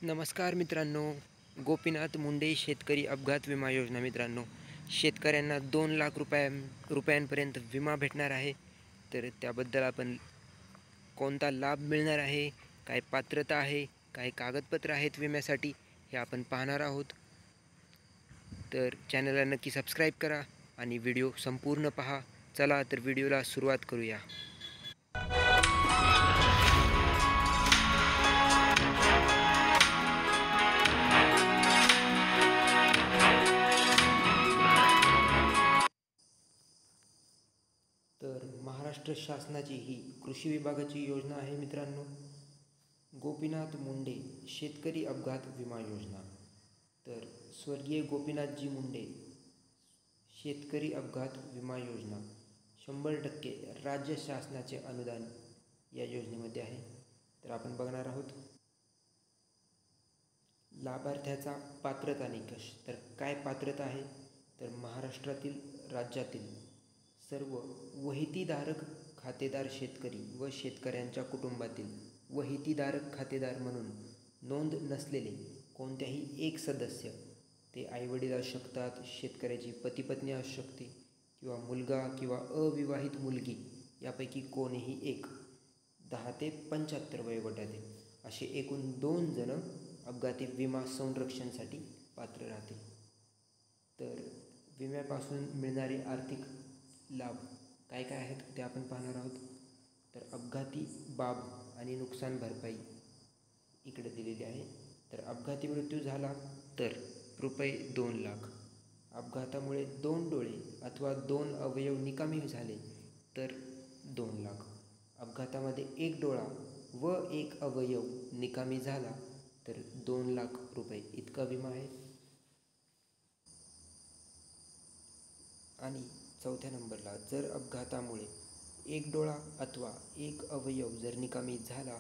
नमस्कार मित्रांनो. गोपीनाथ मुंडे शेतकरी अपघात विमा योजना मित्रांनो, शेतकऱ्यांना 2 लाख रुपयांपर्यंत विमा भेटणार आहे. तर त्याबद्दल आपण कोणता लाभ मिळणार आहे, काय पात्रता आहे, काय कागदपत्र आहेत विम्यासाठी, हे आपण पाहणार आहोत. तर चॅनलला नक्की सबस्क्राईब करा आणि व्हिडिओ संपूर्ण पहा. चला तर व्हिडिओला सुरुवात करूया. तर महाराष्ट्र शासनाची ही कृषी विभागाची योजना आहे मित्रांनो, गोपीनाथ मुंडे शेतकरी अपघात विमा योजना. तर स्वर्गीय गोपीनाथजी मुंडे शेतकरी अपघात विमा योजना 100% राज्य शासनाचे अनुदान या योजनेमध्ये आहे. तर आपण बघणार आहोत लाभार्थ्याचा पात्रता निकष. तर काय पात्रता आहे, तर महाराष्ट्रातील राज्यातील सर्व वहितीधारक खातेदार शेतकरी व शेतकऱ्यांच्या कुटुंबातील वहितीधारक खातेदार म्हणून नोंद नसलेले कोणत्याही एक सदस्य, ते आईवडील असू शकतात, शेतकऱ्याची पतीपत्नी असू शकते, किंवा मुलगा किंवा अविवाहित मुलगी, यापैकी कोणीही एक 10 ते 75 वयोगटातील असे एकूण 2 जण अपघाती विमा संरक्षणासाठी पात्र राहतील. तर विम्यापासून मिळणारे आर्थिक लाभ काय काय आहेत ते आपण पाहणार आहोत. तर अपघाती बाब आणि नुकसान भरपाई इकडे दिलेली आहे. तर अपघाती मृत्यू झाला तर रुपये 2 लाख. अपघातामुळे 2 डोळे अथवा 2 अवयव निकामी झाले तर 2 लाख. अपघातामध्ये 1 डोळा व 1 अवयव निकामी झाला तर 2 लाख रुपये इतका विमा आहे. आणि चौथ्या नंबरला, जर अपघातामुळे 1 डोळा अथवा 1 अवयव जर निकामी झाला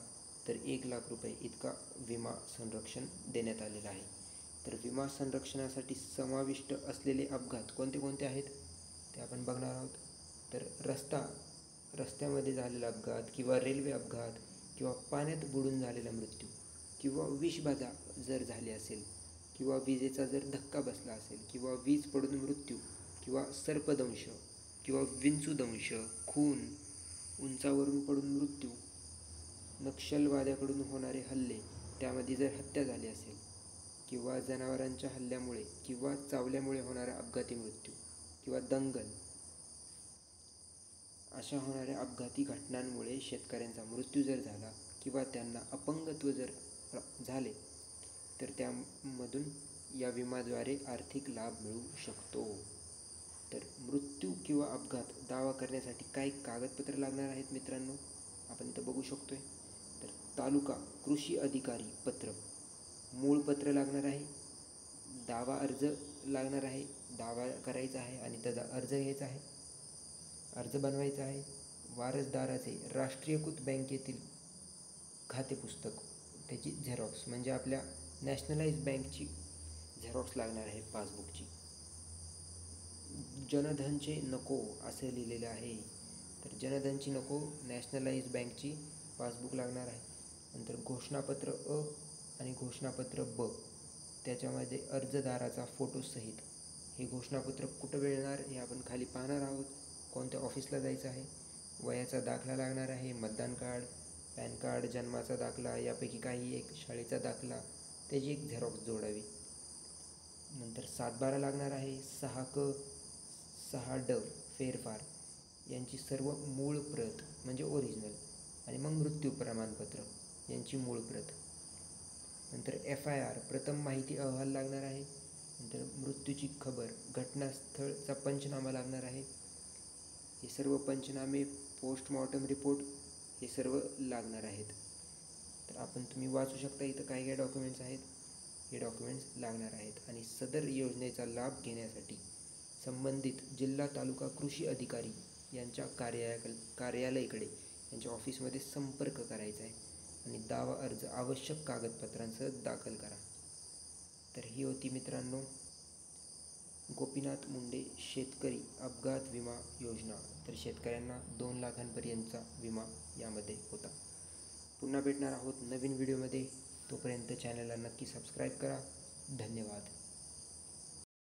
तर 1 लाख रुपये इतका विमा संरक्षण देण्यात आलेला आहे. तर विमा संरक्षणासाठी समाविष्ट असलेले अपघात कोणते कोणते आहेत ते आपण बघणार आहोत. तर रस्त्यामध्ये झालेला अपघात, किंवा रेल्वे अपघात, किंवा पाण्यात बुडून झालेला मृत्यू, किंवा विषबाधा जर झाली असेल, किंवा विजेचा जर धक्का बसला असेल, किंवा वीज पडून मृत्यू, किंवा सर्पदंश, किंवा विंचूदंश, खून, उंचावरून पडून मृत्यू, नक्षलवाद्याकडून होणारे हल्ले, त्यामध्ये जर हत्या झाली असेल, किंवा जनावरांच्या हल्ल्यामुळे किंवा चावल्यामुळे होणारा अपघाती मृत्यू, किंवा दंगल, अशा होणाऱ्या अपघाती घटनांमुळे शेतकऱ्यांचा मृत्यू जर झाला किंवा त्यांना अपंगत्व जर झाले तर त्यामधून या विम्याद्वारे आर्थिक लाभ मिळू शकतो. तर मृत्यू किंवा अपघात दावा करण्यासाठी काही कागदपत्र लागणार आहेत मित्रांनो, आपण इथं बघू शकतोय. तर तालुका कृषी अधिकारी पत्र, मूळ पत्र लागणार आहे, दावा अर्ज लागणार आहे, दावा करायचा आहे आणि त्याचा अर्ज घ्यायचा आहे, अर्ज बनवायचा आहे. वारसदाराचे राष्ट्रीयकृत बँकेतील खाते पुस्तक, त्याची झेरॉक्स, म्हणजे आपल्या नॅशनलाइज बँकची झेरॉक्स लागणार आहे पासबुकची. जनधनचे नको असे लिहिलेले आहे, तर जनधनची नको, नॅशनलाइज बँकची पासबुक लागणार आहे. नंतर घोषणापत्र अ आणि घोषणापत्र ब, त्याच्यामध्ये अर्जदाराचा फोटोसहित हे घोषणापत्र कुठं मिळणार हे आपण खाली पाहणार आहोत. कोणत्या ऑफिसला जायचं आहे, वयाचा दाखला लागणार आहे, मतदान कार्ड, पॅन कार्ड, जन्माचा दाखला, यापैकी काही एक, शाळेचा दाखला, त्याची एक झेरॉक्स जोडावी. नंतर 7/12 लागणार आहे, 6क 6ड फेरफार यांची सर्व मूळ प्रत म्हणजे ओरिजिनल, आणि मग मृत्यू प्रमाणपत्र यांची मूळ प्रत. नंतर FIR प्रथम माहिती अहवाल लागणार आहे. नंतर मृत्यूची खबर, घटनास्थळचा पंचनामा लागणार आहे. हे सर्व पंचनामे, पोस्टमॉर्टम रिपोर्ट, हे सर्व लागणार आहेत. तर तुम्ही वाचू शकता इथं काय काय डॉक्युमेंट्स आहेत, हे डॉक्युमेंट्स लागणार आहेत. आणि सदर योजनेचा लाभ घेण्यासाठी संबंधित जिल्हा तालुका कृषी अधिकारी यांच्या कार्यालयाकडे, यांच्या ऑफिसमध्ये संपर्क करायचा आहे आणि दावा अर्ज आवश्यक कागदपत्रांसह दाखल करा. तर ही होती मित्रांनो गोपीनाथ मुंडे शेतकरी अपघात विमा योजना. तर शेतकऱ्यांना 2 लाखांपर्यंतचा विमा यामध्ये होता. पुन्हा भेटणार आहोत नवीन व्हिडिओमध्ये. तोपर्यंत तोपर्यंत चॅनलला नक्की सबस्क्राईब करा. धन्यवाद.